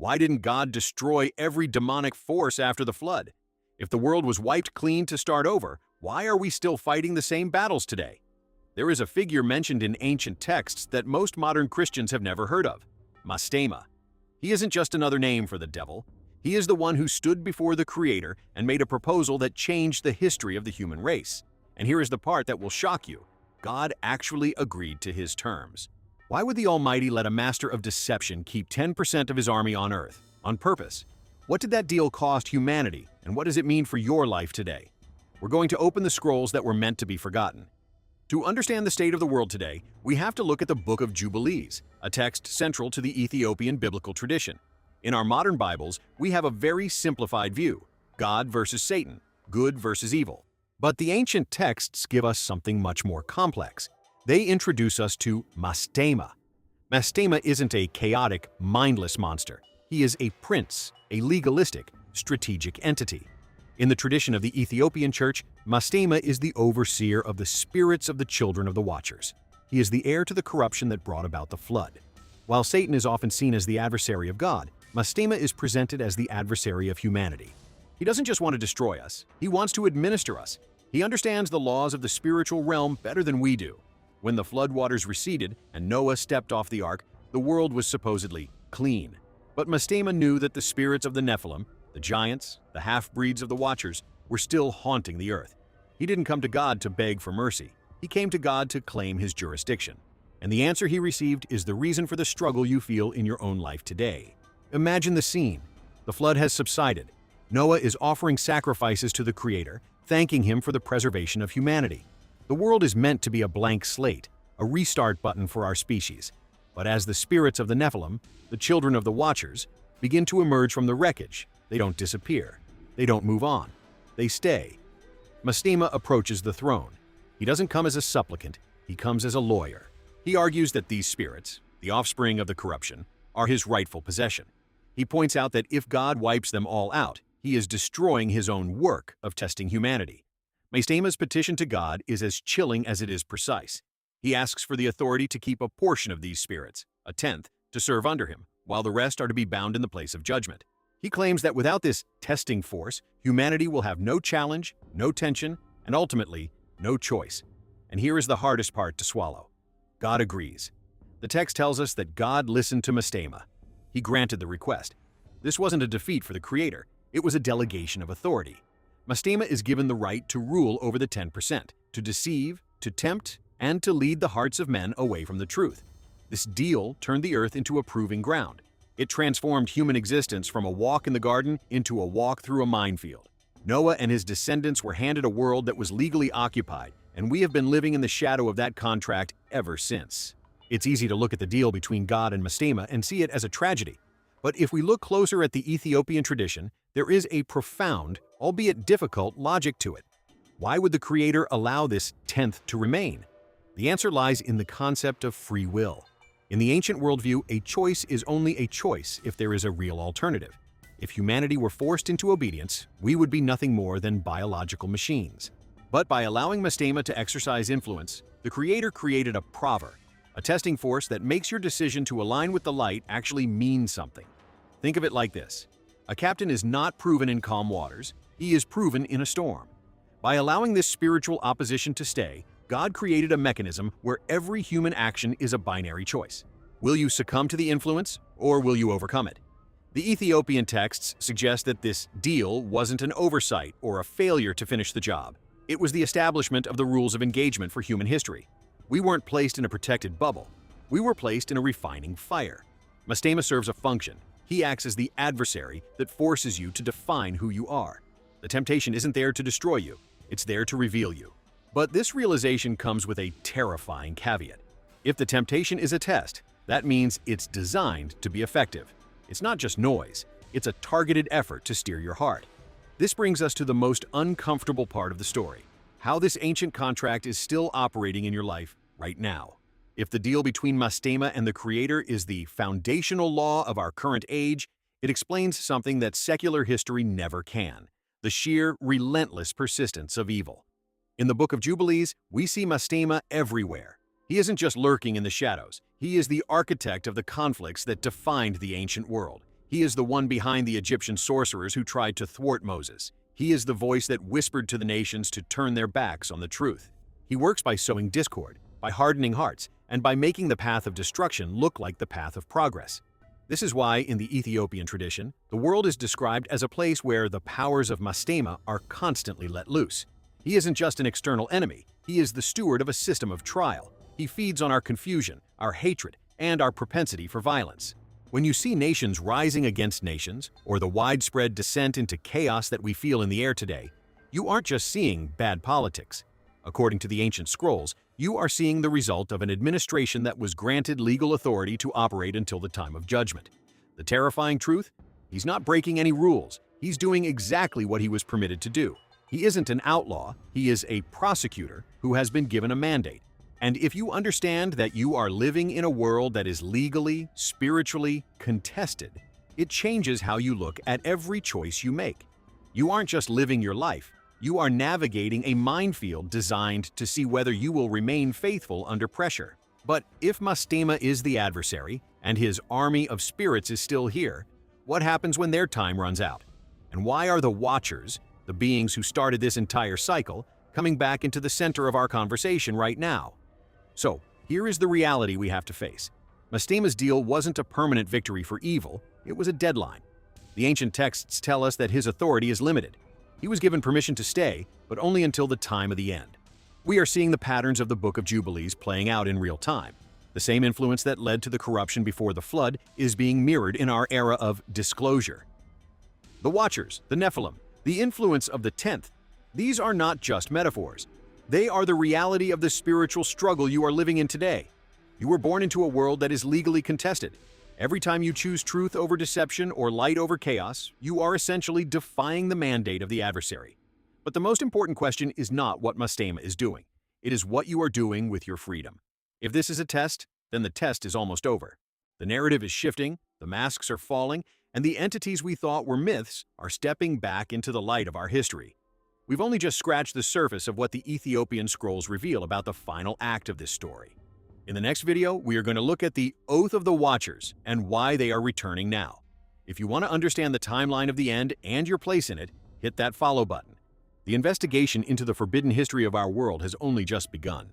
Why didn't God destroy every demonic force after the flood? If the world was wiped clean to start over, why are we still fighting the same battles today? There is a figure mentioned in ancient texts that most modern Christians have never heard of: Mastema. He isn't just another name for the devil. He is the one who stood before the Creator and made a proposal that changed the history of the human race. And here is the part that will shock you. God actually agreed to his terms. Why would the Almighty let a master of deception keep 10% of his army on Earth, on purpose? What did that deal cost humanity, and what does it mean for your life today? We're going to open the scrolls that were meant to be forgotten. To understand the state of the world today, we have to look at the Book of Jubilees, a text central to the Ethiopian biblical tradition. In our modern Bibles, we have a very simplified view: God versus Satan, good versus evil. But the ancient texts give us something much more complex. They introduce us to Mastema. Mastema isn't a chaotic, mindless monster. He is a prince, a legalistic, strategic entity. In the tradition of the Ethiopian church, Mastema is the overseer of the spirits of the children of the Watchers. He is the heir to the corruption that brought about the flood. While Satan is often seen as the adversary of God, Mastema is presented as the adversary of humanity. He doesn't just want to destroy us, he wants to administer us. He understands the laws of the spiritual realm better than we do. When the flood waters receded and Noah stepped off the ark, the world was supposedly clean. But Mastema knew that the spirits of the Nephilim, the giants, the half-breeds of the Watchers, were still haunting the earth. He didn't come to God to beg for mercy. He came to God to claim his jurisdiction. And the answer he received is the reason for the struggle you feel in your own life today. Imagine the scene. The flood has subsided. Noah is offering sacrifices to the Creator, thanking him for the preservation of humanity. The world is meant to be a blank slate, a restart button for our species. But as the spirits of the Nephilim, the children of the Watchers, begin to emerge from the wreckage, they don't disappear. They don't move on. They stay. Mastema approaches the throne. He doesn't come as a supplicant, he comes as a lawyer. He argues that these spirits, the offspring of the corruption, are his rightful possession. He points out that if God wipes them all out, he is destroying his own work of testing humanity. Mastema's petition to God is as chilling as it is precise. He asks for the authority to keep a portion of these spirits, a tenth, to serve under him, while the rest are to be bound in the place of judgment. He claims that without this testing force, humanity will have no challenge, no tension, and ultimately, no choice. And here is the hardest part to swallow. God agrees. The text tells us that God listened to Mastema. He granted the request. This wasn't a defeat for the Creator, it was a delegation of authority. Mastema is given the right to rule over the 10%, to deceive, to tempt, and to lead the hearts of men away from the truth. This deal turned the earth into a proving ground. It transformed human existence from a walk in the garden into a walk through a minefield. Noah and his descendants were handed a world that was legally occupied, and we have been living in the shadow of that contract ever since. It's easy to look at the deal between God and Mastema and see it as a tragedy. But if we look closer at the Ethiopian tradition, there is a profound, albeit difficult, logic to it. Why would the Creator allow this tenth to remain? The answer lies in the concept of free will. In the ancient worldview, a choice is only a choice if there is a real alternative. If humanity were forced into obedience, we would be nothing more than biological machines. But by allowing Mastema to exercise influence, the Creator created a prover, a testing force that makes your decision to align with the light actually mean something. Think of it like this. A captain is not proven in calm waters, he is proven in a storm. By allowing this spiritual opposition to stay, God created a mechanism where every human action is a binary choice. Will you succumb to the influence, or will you overcome it? The Ethiopian texts suggest that this deal wasn't an oversight or a failure to finish the job. It was the establishment of the rules of engagement for human history. We weren't placed in a protected bubble. We were placed in a refining fire. Mastema serves a function. He acts as the adversary that forces you to define who you are. The temptation isn't there to destroy you. It's there to reveal you. But this realization comes with a terrifying caveat. If the temptation is a test, that means it's designed to be effective. It's not just noise. It's a targeted effort to steer your heart. This brings us to the most uncomfortable part of the story: how this ancient contract is still operating in your life right now. If the deal between Mastema and the Creator is the foundational law of our current age, it explains something that secular history never can: the sheer, relentless persistence of evil. In the Book of Jubilees, we see Mastema everywhere. He isn't just lurking in the shadows. He is the architect of the conflicts that defined the ancient world. He is the one behind the Egyptian sorcerers who tried to thwart Moses. He is the voice that whispered to the nations to turn their backs on the truth. He works by sowing discord, by hardening hearts, and by making the path of destruction look like the path of progress. This is why, in the Ethiopian tradition, the world is described as a place where the powers of Mastema are constantly let loose. He isn't just an external enemy, he is the steward of a system of trial. He feeds on our confusion, our hatred, and our propensity for violence. When you see nations rising against nations, or the widespread descent into chaos that we feel in the air today, you aren't just seeing bad politics. According to the ancient scrolls, you are seeing the result of an administration that was granted legal authority to operate until the time of judgment. The terrifying truth? He's not breaking any rules. He's doing exactly what he was permitted to do. He isn't an outlaw, he is a prosecutor who has been given a mandate. And if you understand that you are living in a world that is legally, spiritually contested, it changes how you look at every choice you make. You aren't just living your life, you are navigating a minefield designed to see whether you will remain faithful under pressure. But if Mastema is the adversary, and his army of spirits is still here, what happens when their time runs out? And why are the Watchers, the beings who started this entire cycle, coming back into the center of our conversation right now? So, here is the reality we have to face. Mastema's deal wasn't a permanent victory for evil, it was a deadline. The ancient texts tell us that his authority is limited. He was given permission to stay, but only until the time of the end. We are seeing the patterns of the Book of Jubilees playing out in real time. The same influence that led to the corruption before the flood is being mirrored in our era of disclosure. The Watchers, the Nephilim, the influence of the 10th, these are not just metaphors. They are the reality of the spiritual struggle you are living in today. You were born into a world that is legally contested. Every time you choose truth over deception or light over chaos, you are essentially defying the mandate of the adversary. But the most important question is not what Mastema is doing. It is what you are doing with your freedom. If this is a test, then the test is almost over. The narrative is shifting, the masks are falling, and the entities we thought were myths are stepping back into the light of our history. We've only just scratched the surface of what the Ethiopian scrolls reveal about the final act of this story. In the next video, we are going to look at the Oath of the Watchers and why they are returning now. If you want to understand the timeline of the end and your place in it, hit that follow button. The investigation into the forbidden history of our world has only just begun.